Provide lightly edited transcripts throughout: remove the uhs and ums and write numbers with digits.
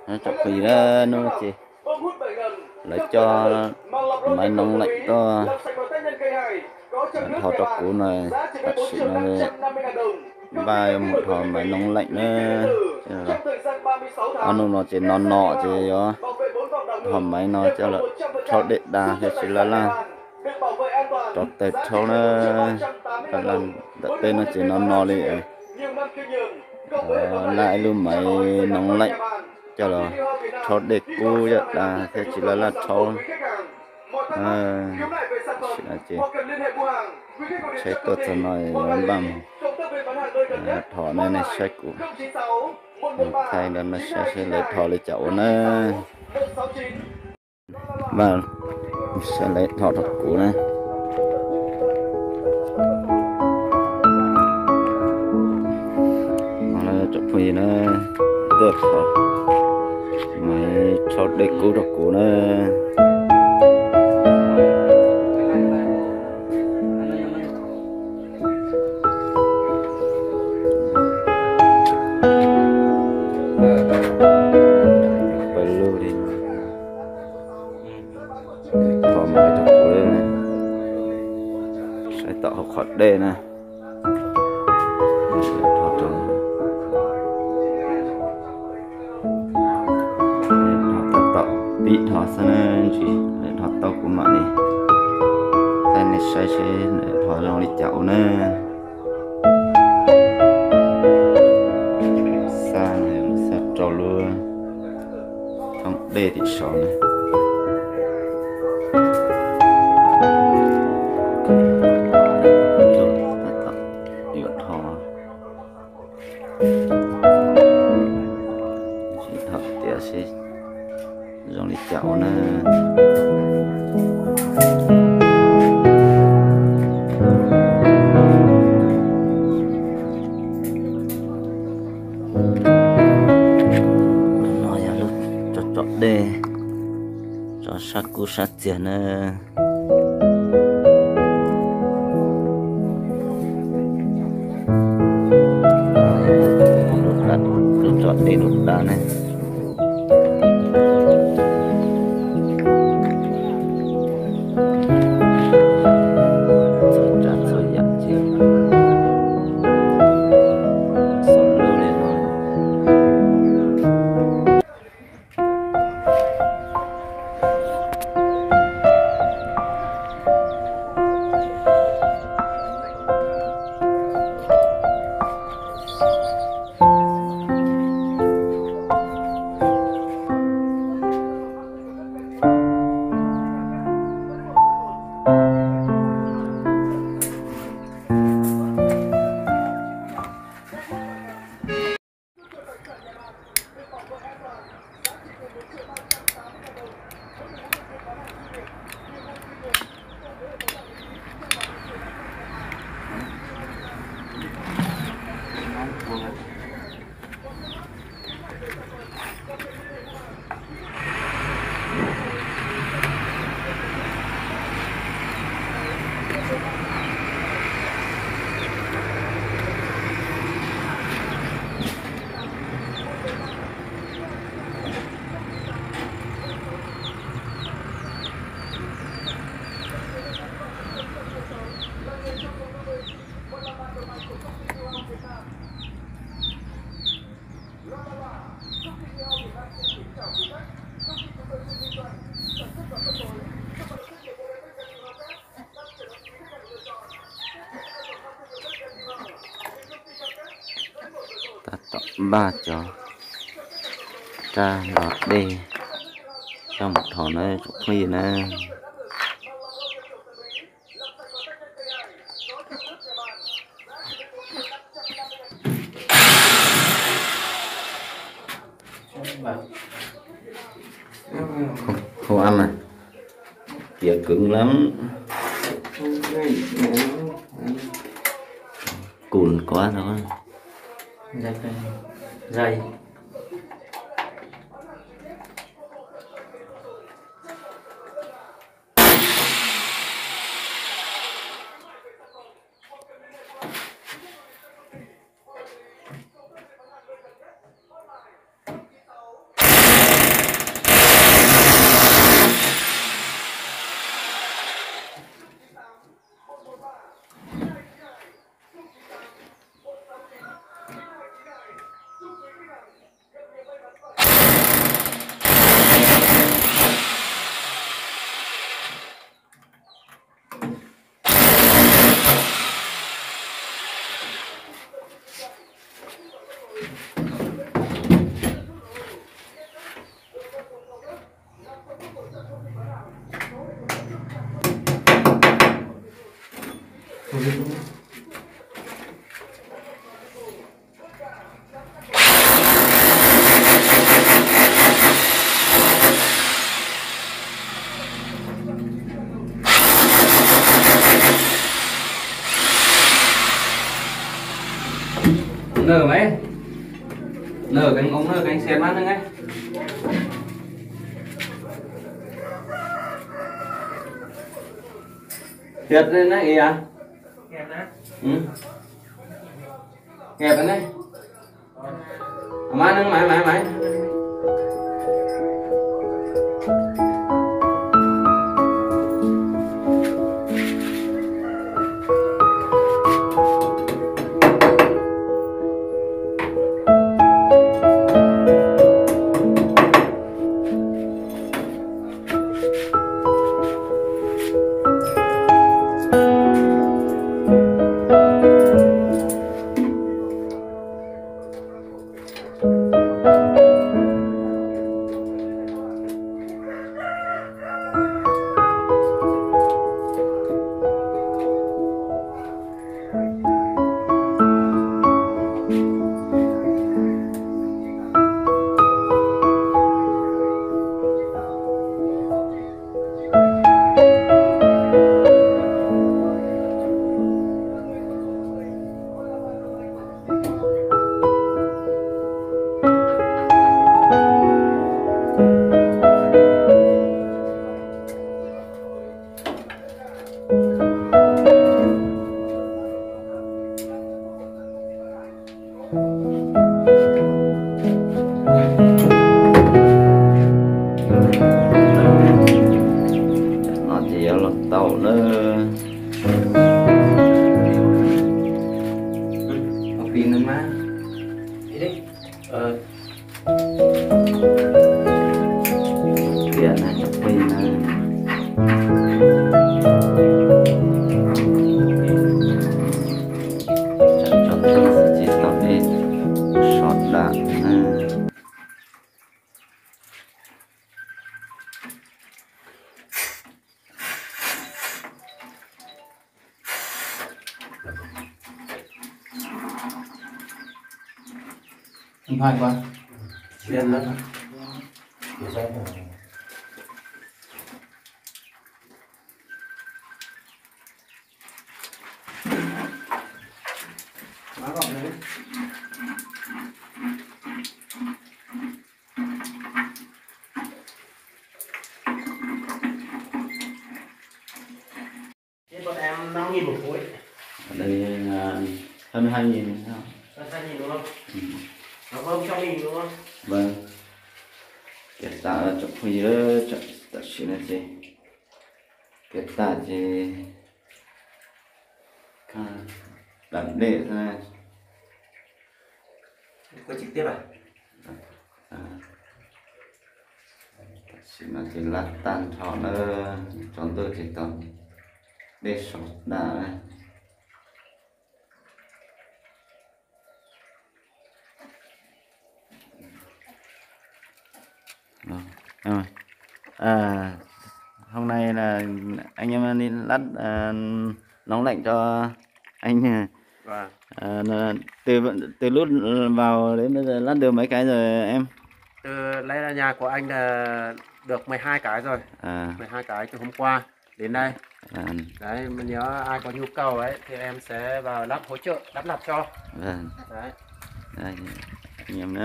nó chọc phì đó nó chị lấy cho máy nóng lạnh to thọ trọc cũ này thật sự nó ba một thọ máy nóng lạnh nữa ăn nó chỉ nọ chỉ đó hầm máy nó cho là cho đệ đà thì chỉ là cho tết cho nó là tên nó chỉ nọ đi lại luôn máy nóng lạnh cho là cho đệ cũ là thì chỉ là cho chỉ là chị sẽ tốt cho nói bằng thọ này sẽ cũ thay nên nó sẽ lấy thọ lấy chậu nó và sẽ lấy thọ thật cũ này nó chụp phì nó tốt thọ máy cho để cũ thật cũ nó tạo khoát đề này tạo bị thọ sang chỉ thọ tàu của mạng này tay này sai thọ lòng đi chậu nè xa này xa trâu luôn không đề thì sọ này dòng đi chậu nè nói ra lúc cho chọn đê cho sát cú sát tiền nè lúc chọn đê lúc đá này ba chó tra lọt đê trong một thỏ này chụp gì nè không ăn này kia cứng lắm cùn quá rồi dây xiên mắt nữa nghe. Thiệt lên đấy ý à? Kẹp đấy. Ừ. Kẹp lên đấy. Má nâng mày. Nó chỉ là tàu nữa. Học pin lên má. Đi đi. Tiền này chụp pin này. Chọn sẽ chỉ tao đi short đạn này. Không phải quá. Xiên nữa. Má gọn đấy. Bọn em 5.000 một khối. Ở đây là hơn 2.000 sao? Hơn 2.000 đúng không? Ừ. Nó hơn trong mình đúng không? Vâng. Cái tạ chụp phi đó chụp tạ xin là gì? Cái tạ gì? Đặt để ra. Có trực tiếp à? Xin là chỉ lát tan cho nó chọn tôi chỉ tầm để sốt đá này. Em ơi. Hôm nay là anh em đi lát nóng lạnh cho anh. Vâng. Từ lúc vào đến bây giờ lát được mấy cái rồi em? Từ lấy ra nhà của anh là được 12 cái rồi. 12 cái từ hôm qua đến đây. Đấy, mình nhớ ai có nhu cầu ấy thì em sẽ vào lắp hỗ trợ lắp đặt cho. Vâng. Đấy. Đây, anh em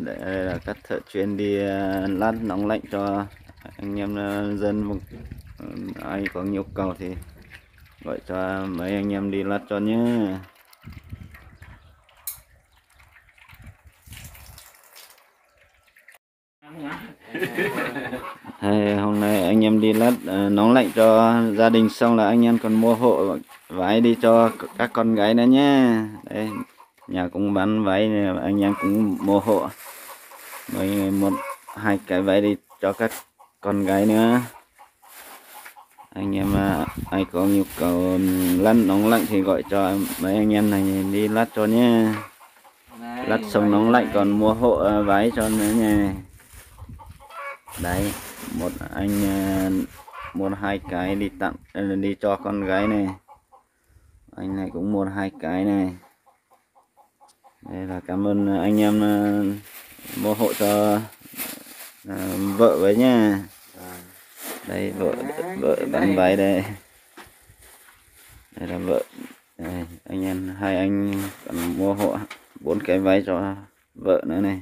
để là các thợ chuyên đi lát nóng lạnh cho anh em dân. Ai có nhu cầu thì gọi cho mấy anh em đi lát cho nhé. Hôm nay anh em đi lát nóng lạnh cho gia đình xong là anh em còn mua hộ váy đi cho các con gái nữa nhé. Đây, nhà cũng bán váy, anh em cũng mua hộ một hai cái váy đi cho các con gái nữa. Anh em ai có nhu cầu lát nóng lạnh thì gọi cho mấy anh em này đi lát cho nhé. Lát xong nóng lạnh còn mua hộ váy cho nữa nha. Đấy, một anh mua hai cái đi tặng đi cho con gái này. Anh này cũng mua hai cái này. Đây là cảm ơn anh em mua hộ cho vợ với nha. Đây vợ bán váy đây. Đây là vợ. Đây, anh em hai anh còn mua hộ 4 cái váy cho vợ nữa này.